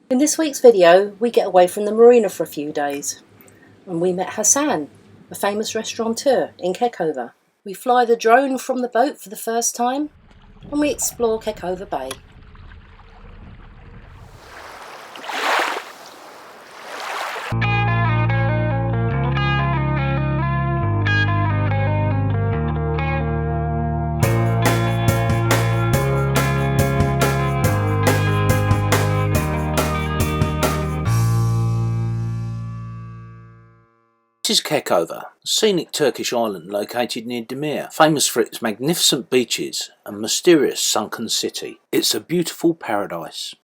In this week's video, we get away from the marina for a few days and we met Hassan, a famous restaurateur in Kekover. We fly the drone from the boat for the first time and we explore Kekover Bay. This is Kekover, a scenic Turkish island located near Demir, famous for its magnificent beaches and mysterious sunken city. It's a beautiful paradise.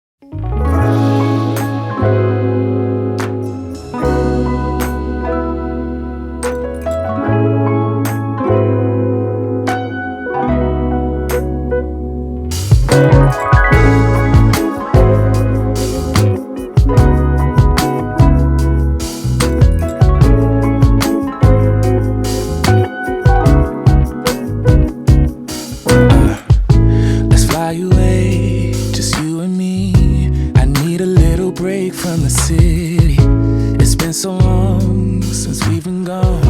From the city, it's been so long since we've been gone.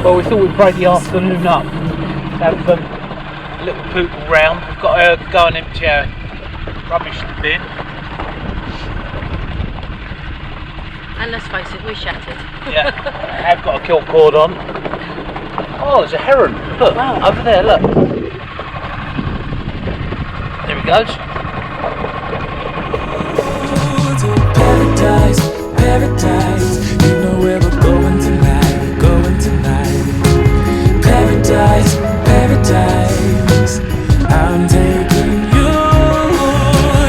Well, we thought we'd break the afternoon up and have a little poodle round. We've got to go and empty our rubbish bin. And let's face it, we're shattered. Yeah, I have got a kill cord on. Oh, there's a heron. Look, wow. Over there, look. There he goes. Paradise, paradise. You know where we're going tonight, going tonight. Paradise, paradise. I'm taking you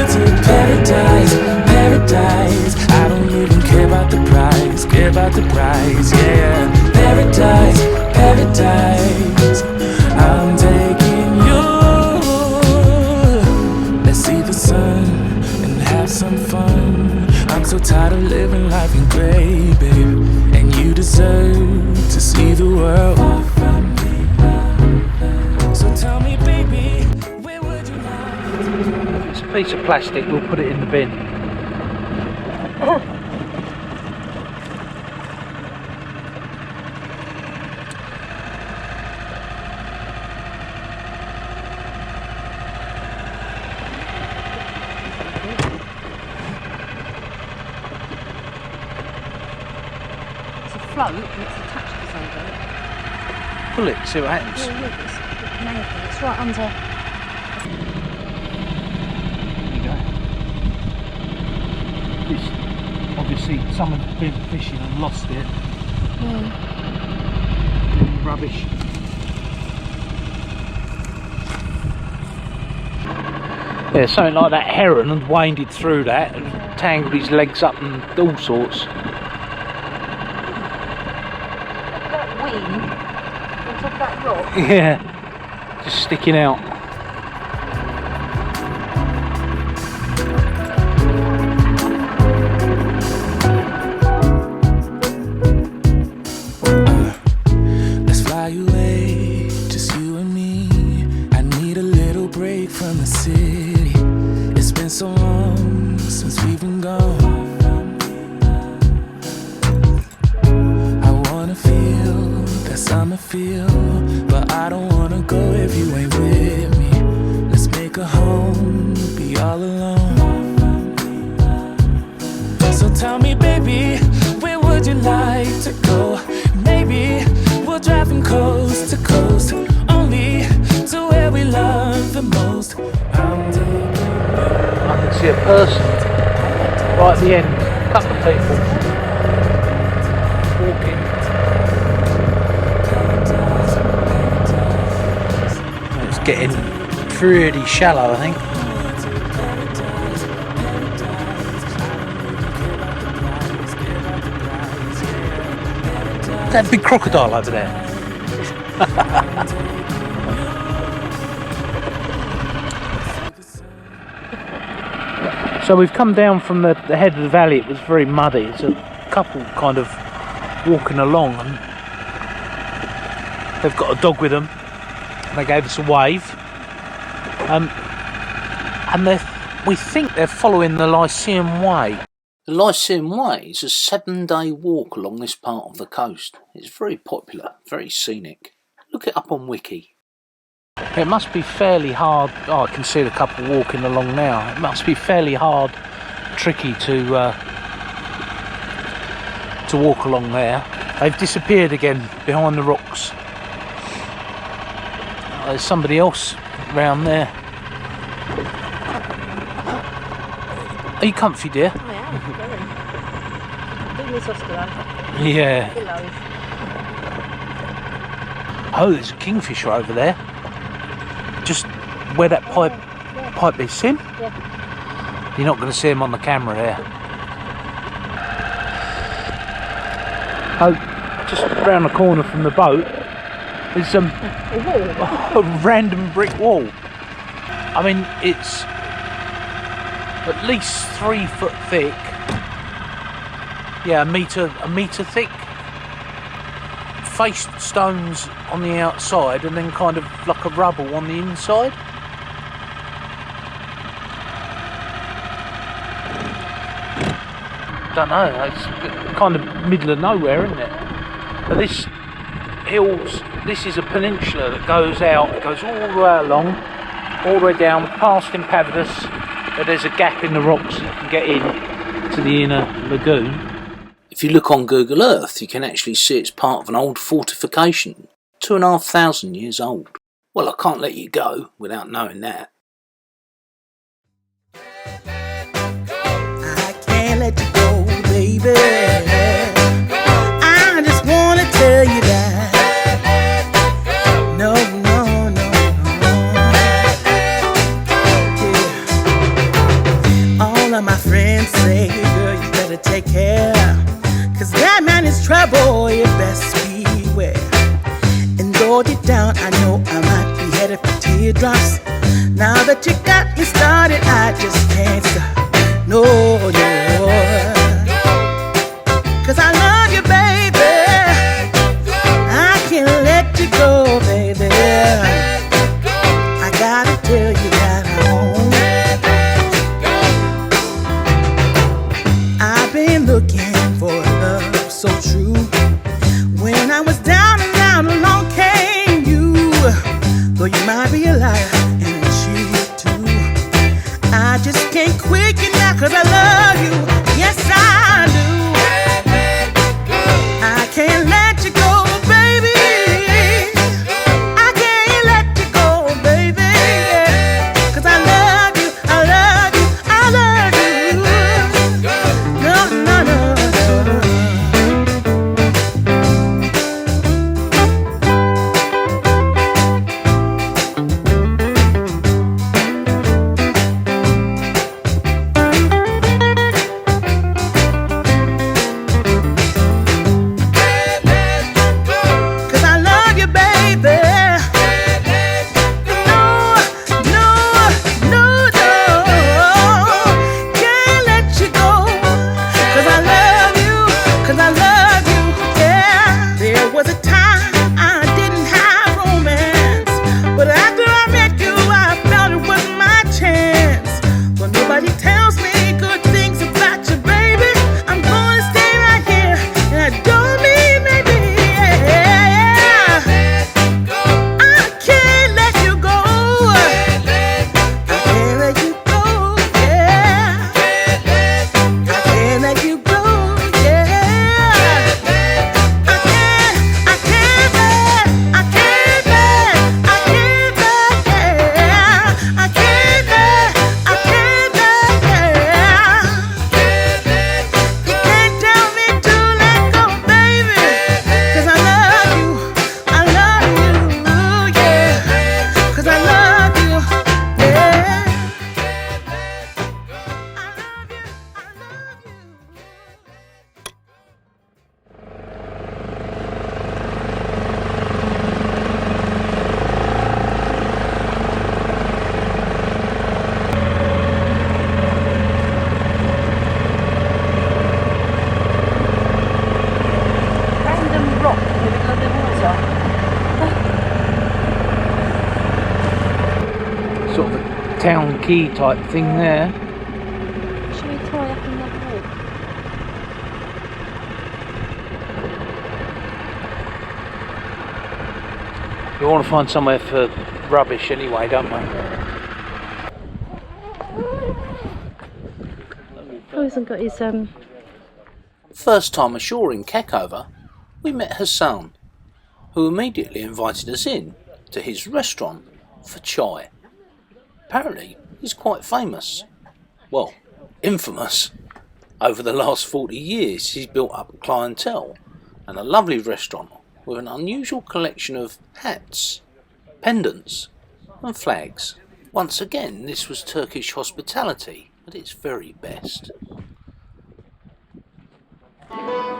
to paradise, paradise. I don't even care about the price, yeah. Paradise, paradise. I'm taking you. See the sun and have some fun. I'm so tired of living life in grey, babe. And you deserve to see the world. So tell me, baby, where would you like? It's a piece of plastic, we'll put it in the bin. Float, and it's attached to something. Pull it, see what happens. Oh, look, it's right under. There you go. This, obviously, someone's been fishing and lost it. Rubbish. Yeah, something like that heron and waded through that and tangled his legs up and all sorts. On top of that rock. Yeah, just sticking out. Let's fly away, just you and me. I need a little break from the city. It's been so long since we've been gone. Summer feel, but I don't wanna go if you ain't with me. Let's make a home, be all alone. So tell me, baby, where would you like to go? Maybe we'll drive from coast to coast, only to where we love the most. I can see a person right at the end, a couple of people walking. Getting pretty shallow, I think. That big crocodile over there. So we've come down from the head of the valley. It was very muddy. It's a couple kind of walking along, and they've got a dog with them. They gave us a wave. And we think they're following the Lyceum Way. The Lyceum Way is a 7-day walk along this part of the coast. It's very popular, very scenic. Look it up on Wiki. It must be fairly hard. Oh, I can see the couple walking along now. It must be fairly hard, tricky to walk along there. They've disappeared again behind the rocks. There's somebody else round there. Are you comfy, dear? I am, very. Doing this Oscar. Yeah. Hello. Oh, there's a kingfisher over there. Just where that pipe is. See him? Yeah. You're not going to see him on the camera there. Oh, just round the corner from the boat, there's a random brick wall. I mean, it's at least 3 foot thick. Yeah, a metre thick. Faced stones on the outside and then kind of like a rubble on the inside. Don't know, it's kind of middle of nowhere, isn't it? But this is a peninsula that goes out, it goes all the way along, all the way down past Impavidus, but there's a gap in the rocks so you can get in to the inner lagoon. If you look on Google Earth, you can actually see it's part of an old fortification, 2,500 years old. Well, I can't let you go without knowing that. I can't let you go, baby. I just wanna tell you that. No, no, no, no. Yeah. All of my friends say, girl, you better take care. 'Cause that man is trouble, you best beware. And though deep down I know I might be headed for teardrops, now that you got me started, I just can't stop. No, no. 'Cause I love you, baby. I can't let you go, baby. I gotta tell you that I won't. I've been looking for love so true. When I was down and out, along came you. Though you might be a liar and a cheat too, I just can't quit you now 'cause I love you. Yes, town key type thing there. Should we tie up in that walk? You want to find somewhere for rubbish anyway, don't we? Oh, hasn't got his First time ashore in Kekover, we met Hassan, who immediately invited us in to his restaurant for chai. Apparently, he's quite famous. Well, infamous. Over the last 40 years, he's built up a clientele and a lovely restaurant with an unusual collection of hats, pendants and flags. Once again, this was Turkish hospitality at its very best. Thank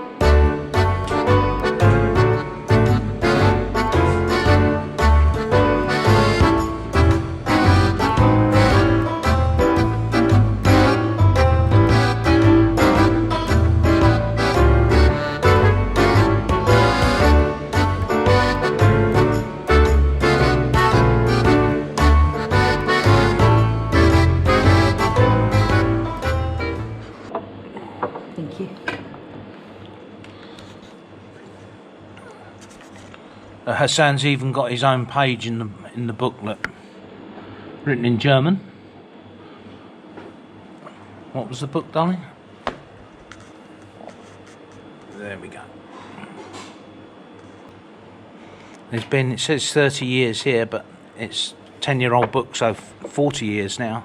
you. Hassan's even got his own page in the booklet, written in German. What was the book, darling? There we go. It says 30 years here, but it's 10-year-old book, so 40 years now.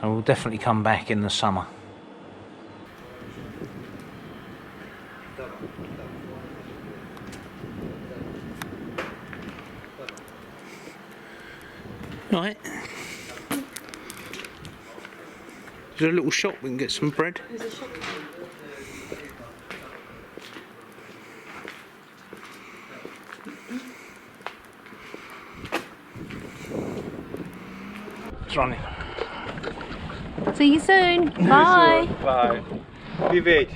And we'll definitely come back in the summer. Right. Is there a little shop we can get some bread? There's a shop. It's running. See you soon. Bye. Bye. We wait.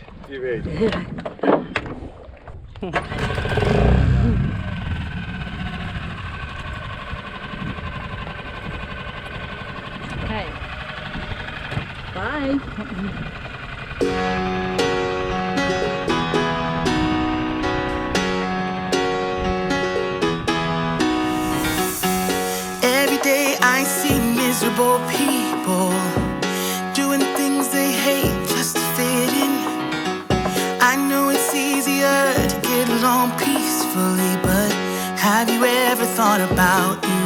Okay. Bye. Every day I see miserable people doing things they hate just to fit in. I know it's easier to get along peacefully, but have you ever thought about you?